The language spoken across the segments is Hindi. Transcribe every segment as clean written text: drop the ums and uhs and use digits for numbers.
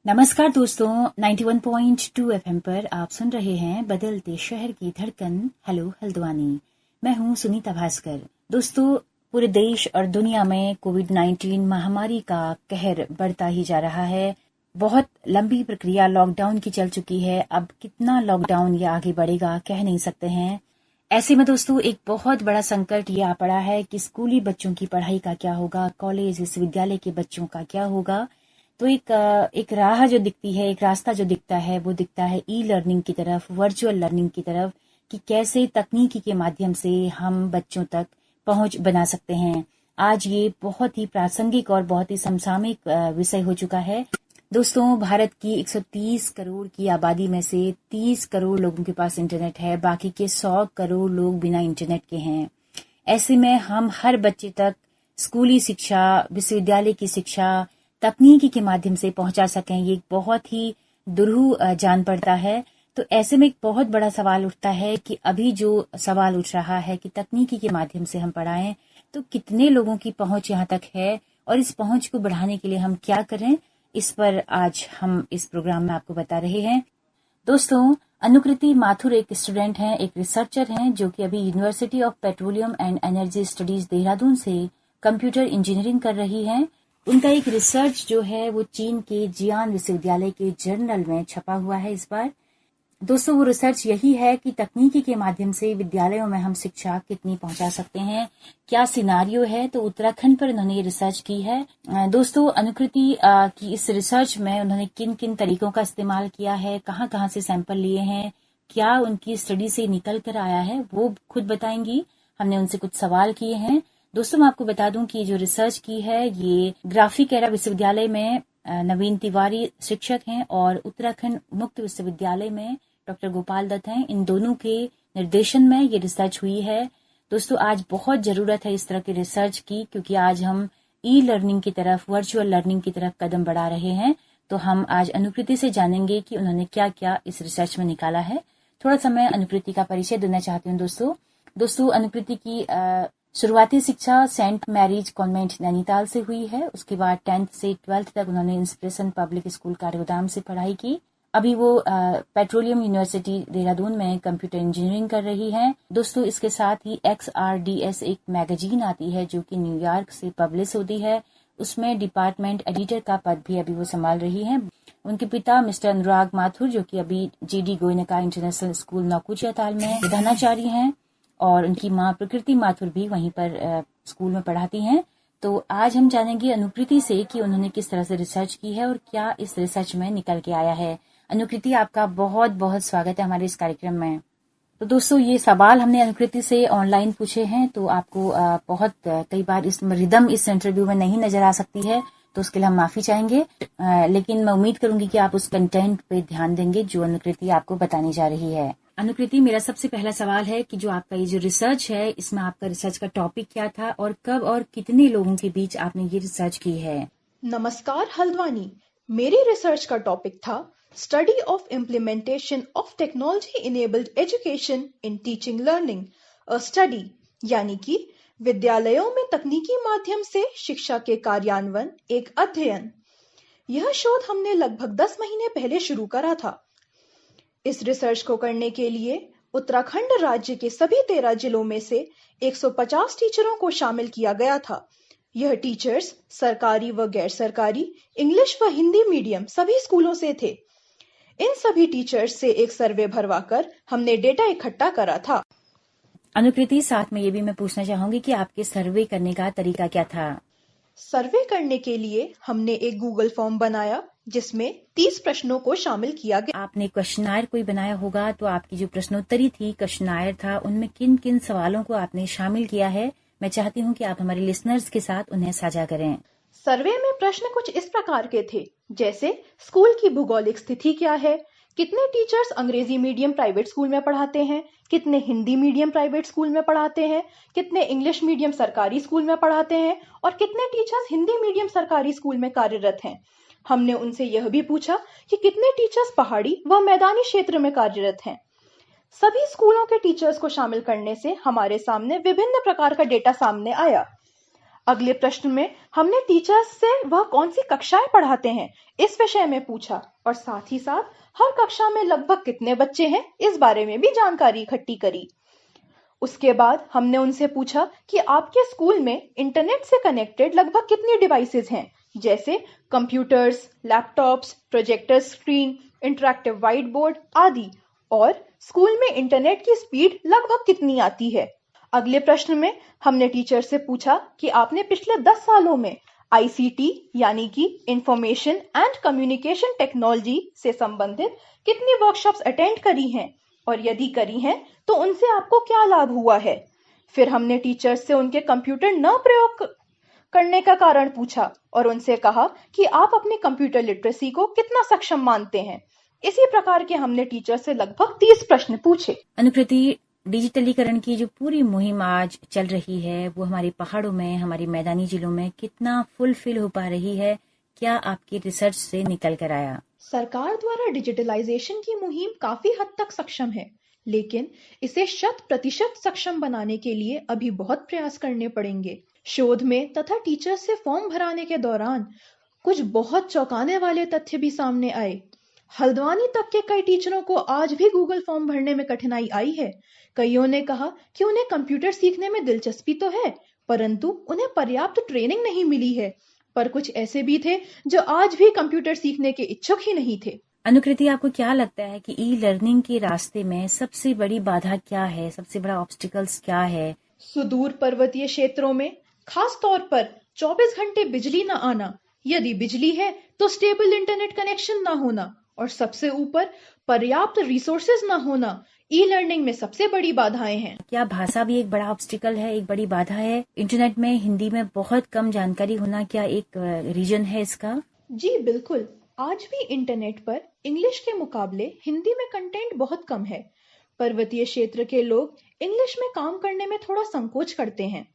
नमस्कार दोस्तों, 91.2 एफएम पर आप सुन रहे हैं बदलते शहर की धड़कन। हेलो हल्द्वानी, मैं हूं सुनीता भास्कर। दोस्तों, पूरे देश और दुनिया में कोविड-19 महामारी का कहर बढ़ता ही जा रहा है। बहुत लंबी प्रक्रिया लॉकडाउन की चल चुकी है। अब कितना लॉकडाउन ये आगे बढ़ेगा कह नहीं सकते हैं। ऐसे में दोस्तों एक बहुत बड़ा संकट ये आ पड़ा है कि स्कूली बच्चों की पढ़ाई का क्या होगा, कॉलेज विश्वविद्यालय के बच्चों का क्या होगा। तो एक राह जो दिखती है, एक रास्ता जो दिखता है वो दिखता है ई लर्निंग की तरफ, वर्चुअल लर्निंग की तरफ, कि कैसे तकनीकी के माध्यम से हम बच्चों तक पहुंच बना सकते हैं। आज ये बहुत ही प्रासंगिक और बहुत ही समसामयिक विषय हो चुका है। दोस्तों, भारत की 130 करोड़ की आबादी में से 30 करोड़ लोगों के पास इंटरनेट है, बाकी के 100 करोड़ लोग बिना इंटरनेट के हैं। ऐसे में हम हर बच्चे तक स्कूली शिक्षा, विश्वविद्यालय की शिक्षा तकनीकी के माध्यम से पहुंचा सकें, ये एक बहुत ही दुरूह जान पड़ता है। तो ऐसे में एक बहुत बड़ा सवाल उठता है कि अभी जो सवाल उठ रहा है कि तकनीकी के माध्यम से हम पढ़ाएं, तो कितने लोगों की पहुंच यहाँ तक है और इस पहुंच को बढ़ाने के लिए हम क्या करें, इस पर आज हम इस प्रोग्राम में आपको बता रहे हैं। दोस्तों, अनुकृति माथुर एक स्टूडेंट हैं, एक रिसर्चर हैं, जो कि अभी university of petroleum and energy studies Dehradun से कंप्यूटर इंजीनियरिंग कर रही हैं। उनका एक रिसर्च जो है वो चीन के जियान विश्वविद्यालय के जर्नल में छपा हुआ है इस बार। दोस्तों, वो रिसर्च यही है कि तकनीकी के माध्यम से विद्यालयों में हम शिक्षा कितनी पहुंचा सकते हैं, क्या सिनारियो है। तो उत्तराखंड पर उन्होंने ये रिसर्च की है। दोस्तों, अनुकृति की इस रिसर्च में उन्होंने किन किन तरीकों का इस्तेमाल किया है, कहाँ कहाँ से सैंपल लिए हैं, क्या उनकी स्टडी से निकल कर आया है, वो खुद बताएंगी। हमने उनसे कुछ सवाल किए हैं। दोस्तों, मैं आपको बता दूं कि जो रिसर्च की है ये ग्राफिक एरा विश्वविद्यालय में नवीन तिवारी शिक्षक हैं और उत्तराखंड मुक्त विश्वविद्यालय में डॉक्टर गोपाल दत्त हैं। इन दोनों के निर्देशन में ये रिसर्च हुई है। दोस्तों, आज बहुत जरूरत है इस तरह की रिसर्च की, क्योंकि आज हम ई लर्निंग की तरफ, वर्चुअल लर्निंग की तरफ कदम बढ़ा रहे हैं। तो हम आज अनुकृति से जानेंगे कि उन्होंने क्या क्या इस रिसर्च में निकाला है। थोड़ा सा मैं अनुकृति का परिचय देना चाहती हूँ। दोस्तों, अनुकृति की शुरुआती शिक्षा सेंट मैरीज कॉन्वेंट नैनीताल से हुई है। उसके बाद 10th से 12th तक उन्होंने इंस्पिरेशन पब्लिक स्कूल कार्यगोदाम से पढ़ाई की। अभी वो पेट्रोलियम यूनिवर्सिटी देहरादून में कंप्यूटर इंजीनियरिंग कर रही हैं। दोस्तों, इसके साथ ही XRDS एक मैगजीन आती है जो कि न्यूयॉर्क से पब्लिश होती है। उसमें डिपार्टमेंट एडिटर का पद भी अभी वो संभाल रही हैं। उनके पिता मिस्टर अनुराग माथुर, जो कि अभी GD Goenka international school Naukuchiya ताल में प्रधानाचार्य हैं, और उनकी माँ प्रकृति माथुर भी वहीं पर स्कूल में पढ़ाती हैं। तो आज हम जानेंगे अनुकृति से कि उन्होंने किस तरह से रिसर्च की है और क्या इस रिसर्च में निकल के आया है। अनुकृति, आपका बहुत बहुत स्वागत है हमारे इस कार्यक्रम में। तो दोस्तों, ये सवाल हमने अनुकृति से ऑनलाइन पूछे हैं, तो आपको बहुत कई बार इस रिदम इस इंटरव्यू में नहीं नजर आ सकती है, तो उसके लिए हम माफी चाहेंगे। लेकिन मैं उम्मीद करूंगी कि आप उस कंटेंट पे ध्यान देंगे जो अनुकृति आपको बताने जा रही है। अनुकृति, मेरा सबसे पहला सवाल है कि जो आपका ये जो रिसर्च है, इसमें आपका रिसर्च का टॉपिक क्या था और कब और कितने लोगों के बीच आपने ये रिसर्च की है। नमस्कार हल्द्वानी, मेरी रिसर्च का टॉपिक था study of implementation of technology enabled education in teaching learning a study, यानी कि विद्यालयों में तकनीकी माध्यम से शिक्षा के कार्यान्वयन एक अध्ययन। यह शोध हमने लगभग 10 महीने पहले शुरू करा था। इस रिसर्च को करने के लिए उत्तराखंड राज्य के सभी 13 जिलों में से 150 टीचरों को शामिल किया गया था। यह टीचर्स सरकारी व गैर सरकारी, इंग्लिश व हिंदी मीडियम सभी स्कूलों से थे। इन सभी टीचर्स से एक सर्वे भरवाकर हमने डेटा इकट्ठा करा था। अनुकृति, साथ में ये भी मैं पूछना चाहूंगी कि आपके सर्वे करने का तरीका क्या था। सर्वे करने के लिए हमने एक गूगल फॉर्म बनाया जिसमें 30 प्रश्नों को शामिल किया गया। आपने क्वेश्चनायर कोई बनाया होगा, तो आपकी जो प्रश्नोत्तरी थी, क्वेश्चनायर था, उनमें किन किन सवालों को आपने शामिल किया है, मैं चाहती हूँ कि आप हमारे लिसनर्स के साथ उन्हें साझा करें। सर्वे में प्रश्न कुछ इस प्रकार के थे, जैसे स्कूल की भौगोलिक स्थिति क्या है, कितने टीचर्स अंग्रेजी मीडियम प्राइवेट स्कूल में पढ़ाते हैं, कितने हिंदी मीडियम प्राइवेट स्कूल में पढ़ाते हैं, कितने इंग्लिश मीडियम सरकारी स्कूल में पढ़ाते हैं और कितने टीचर्स हिंदी मीडियम सरकारी स्कूल में कार्यरत हैं। हमने उनसे यह भी पूछा कि कितने टीचर्स पहाड़ी व मैदानी क्षेत्र में कार्यरत हैं। सभी स्कूलों के टीचर्स को शामिल करने से हमारे सामने विभिन्न प्रकार का डेटा सामने आया। अगले प्रश्न में हमने टीचर्स से वह कौन सी कक्षाएं पढ़ाते हैं इस विषय में पूछा और साथ ही साथ हर कक्षा में लगभग कितने बच्चे हैं इस बारे में भी जानकारी इकट्ठी करी। उसके बाद हमने उनसे पूछा कि आपके स्कूल में इंटरनेट से कनेक्टेड लगभग कितनी डिवाइसेस हैं, जैसे computers, laptops, projector screen, interactive white board आदि, और स्कूल में इंटरनेट की स्पीड लगभग कितनी आती है। अगले प्रश्न में हमने टीचर से पूछा कि आपने पिछले 10 सालों में आईसीटी यानी कि इंफॉर्मेशन एंड कम्युनिकेशन टेक्नोलॉजी से संबंधित कितनी वर्कशॉप्स अटेंड करी हैं और यदि करी हैं तो उनसे आपको क्या लाभ हुआ है। फिर हमने टीचर्स से उनके कंप्यूटर न प्रयोग करने का कारण पूछा और उनसे कहा कि आप अपनी कंप्यूटर लिटरेसी को कितना सक्षम मानते हैं। इसी प्रकार के हमने टीचर से लगभग 30 प्रश्न पूछे। अनुकृति, डिजिटलीकरण की जो पूरी मुहिम आज चल रही है वो हमारे पहाड़ों में, हमारे मैदानी जिलों में कितना फुलफिल हो पा रही है, क्या आपकी रिसर्च से निकल कर आया? सरकार द्वारा डिजिटलाइजेशन की मुहिम काफी हद तक सक्षम है, लेकिन इसे 100% सक्षम बनाने के लिए अभी बहुत प्रयास करने पड़ेंगे। शोध में तथा टीचर से फॉर्म भराने के दौरान कुछ बहुत चौंकाने वाले तथ्य भी सामने आए। हल्द्वानी तक के कई टीचरों को आज भी गूगल फॉर्म भरने में कठिनाई आई है। कईयों ने कहा कि उन्हें कंप्यूटर सीखने में दिलचस्पी तो है, परंतु उन्हें पर्याप्त ट्रेनिंग नहीं मिली है। पर कुछ ऐसे भी थे जो आज भी कंप्यूटर सीखने के इच्छुक ही नहीं थे। अनुकृति, आपको क्या लगता है कि ई लर्निंग के रास्ते में सबसे बड़ी बाधा क्या है, सबसे बड़ा ऑब्स्टिकल्स क्या है? सुदूर पर्वतीय क्षेत्रों में खास तौर पर 24 घंटे बिजली न आना, यदि बिजली है तो स्टेबल इंटरनेट कनेक्शन न होना और सबसे ऊपर पर्याप्त रिसोर्सेज न होना ई लर्निंग में सबसे बड़ी बाधाएं हैं। क्या भाषा भी एक बड़ा ऑब्स्टिकल है, एक बड़ी बाधा है? इंटरनेट में हिंदी में बहुत कम जानकारी होना क्या एक रीजन है इसका? जी बिल्कुल, आज भी इंटरनेट पर इंग्लिश के मुकाबले हिंदी में कंटेंट बहुत कम है। पर्वतीय क्षेत्र के लोग इंग्लिश में काम करने में थोड़ा संकोच करते हैं।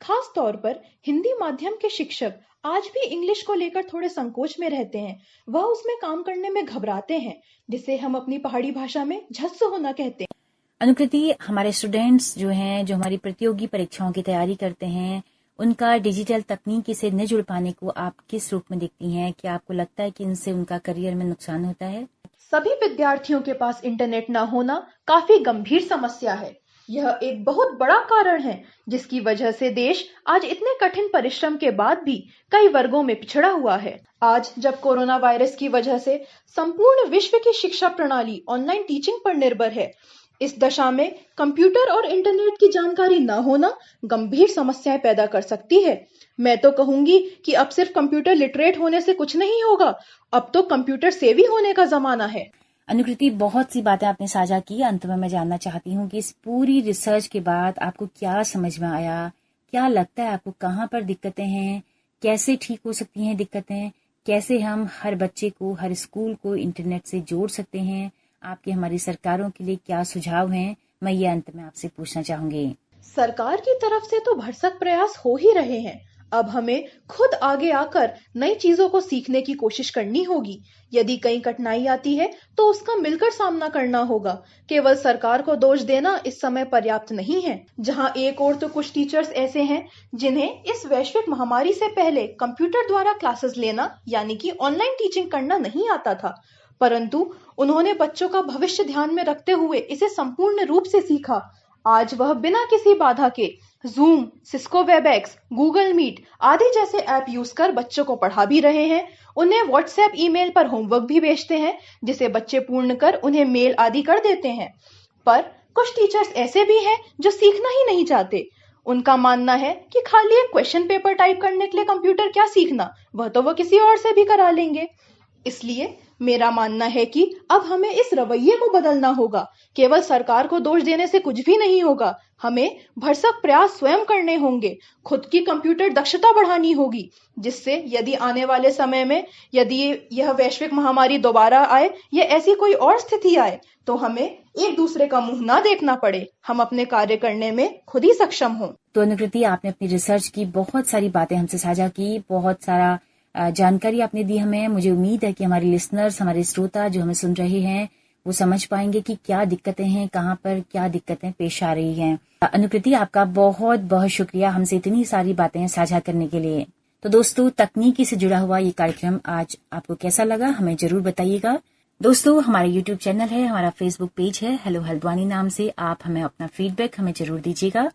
खास तौर पर हिंदी माध्यम के शिक्षक आज भी इंग्लिश को लेकर थोड़े संकोच में रहते हैं। वह उसमें काम करने में घबराते हैं, जिसे हम अपनी पहाड़ी भाषा में झस्स होना कहते हैं। अनुकृति, हमारे स्टूडेंट्स जो हैं, जो हमारी प्रतियोगी परीक्षाओं की तैयारी करते हैं, उनका डिजिटल तकनीकी से न जुड़ पाने को आप किस रूप में देखती हैं? क्या आपको लगता है कि इनसे उनका करियर में नुकसान होता है? सभी विद्यार्थियों के पास इंटरनेट न होना काफी गंभीर समस्या है। यह एक बहुत बड़ा कारण है जिसकी वजह से देश आज इतने कठिन परिश्रम के बाद भी कई वर्गों में पिछड़ा हुआ है। आज जब कोरोना वायरस की वजह से संपूर्ण विश्व की शिक्षा प्रणाली ऑनलाइन टीचिंग पर निर्भर है, इस दशा में कंप्यूटर और इंटरनेट की जानकारी न होना गंभीर समस्याएं पैदा कर सकती है। मैं तो कहूंगी कि अब सिर्फ कंप्यूटर लिटरेट होने से कुछ नहीं होगा, अब तो कंप्यूटर सेवी होने का जमाना है। अनुकृति, बहुत सी बातें आपने साझा की। अंत में मैं जानना चाहती हूँ कि इस पूरी रिसर्च के बाद आपको क्या समझ में आया? क्या लगता है आपको कहाँ पर दिक्कतें हैं? कैसे ठीक हो सकती हैं दिक्कतें? कैसे हम हर बच्चे को, हर स्कूल को इंटरनेट से जोड़ सकते हैं? आपके हमारी सरकारों के लिए क्या सुझाव हैं? मैं ये अंत में आपसे पूछना चाहूंगी। सरकार की तरफ से तो भरसक प्रयास हो ही रहे हैं। अब हमें खुद आगे आकर नई चीजों को सीखने की कोशिश करनी होगी। यदि कहीं कठिनाई आती है तो उसका मिलकर सामना करना होगा। केवल सरकार को दोष देना इस समय पर्याप्त नहीं है। जहां एक ओर तो कुछ टीचर्स ऐसे हैं जिन्हें इस वैश्विक महामारी से पहले कंप्यूटर द्वारा क्लासेस लेना यानी कि ऑनलाइन टीचिंग करना नहीं आता था, परंतु उन्होंने बच्चों का भविष्य ध्यान में रखते हुए इसे संपूर्ण रूप से सीखा। आज वह बिना किसी बाधा के Zoom, Cisco Webex, Google Meet आदि जैसे ऐप यूज कर बच्चों को पढ़ा भी रहे हैं। उन्हें व्हाट्सएप, ईमेल पर होमवर्क भी भेजते हैं जिसे बच्चे पूर्ण कर उन्हें मेल आदि कर देते हैं। पर कुछ टीचर्स ऐसे भी हैं जो सीखना ही नहीं चाहते। उनका मानना है कि खाली एक क्वेश्चन पेपर टाइप करने के लिए कंप्यूटर क्या सीखना, वह तो वो किसी और से भी करा लेंगे। इसलिए मेरा मानना है कि अब हमें इस रवैये को बदलना होगा। केवल सरकार को दोष देने से कुछ भी नहीं होगा। हमें भरसक प्रयास स्वयं करने होंगे। खुद की कंप्यूटर दक्षता बढ़ानी होगी, जिससे यदि आने वाले समय में यदि यह वैश्विक महामारी दोबारा आए या ऐसी कोई और स्थिति आए तो हमें एक दूसरे का मुंह ना देखना पड़े, हम अपने कार्य करने में खुद ही सक्षम हों। तो अनुकृति, आपने अपनी रिसर्च की बहुत सारी बातें हमसे साझा की, बहुत सारा जानकारी आपने दी हमें। मुझे उम्मीद है कि हमारे लिसनर्स, हमारे श्रोता जो हमें सुन रहे हैं, वो समझ पाएंगे कि क्या दिक्कतें हैं, कहाँ पर क्या दिक्कतें पेश आ रही हैं। अनुकृति, आपका बहुत बहुत शुक्रिया हमसे इतनी सारी बातें साझा करने के लिए। तो दोस्तों, तकनीकी से जुड़ा हुआ ये कार्यक्रम आज आपको कैसा लगा हमें जरूर बताइएगा। दोस्तों, हमारा यूट्यूब चैनल है, हमारा फेसबुक पेज है हेलो हल्द्वानी नाम से, आप हमें अपना फीडबैक हमें जरूर दीजिएगा।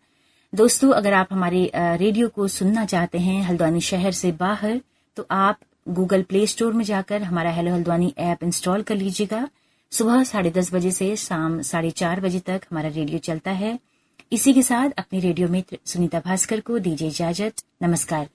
दोस्तों, अगर आप हमारे रेडियो को सुनना चाहते हैं हल्द्वानी शहर से बाहर, तो आप गूगल प्ले स्टोर में जाकर हमारा हेलो हल्द्वानी ऐप इंस्टॉल कर लीजिएगा। सुबह 10:30 बजे से शाम 4:30 बजे तक हमारा रेडियो चलता है। इसी के साथ अपनी रेडियो मित्र सुनीता भास्कर को दीजिए इजाजत। नमस्कार।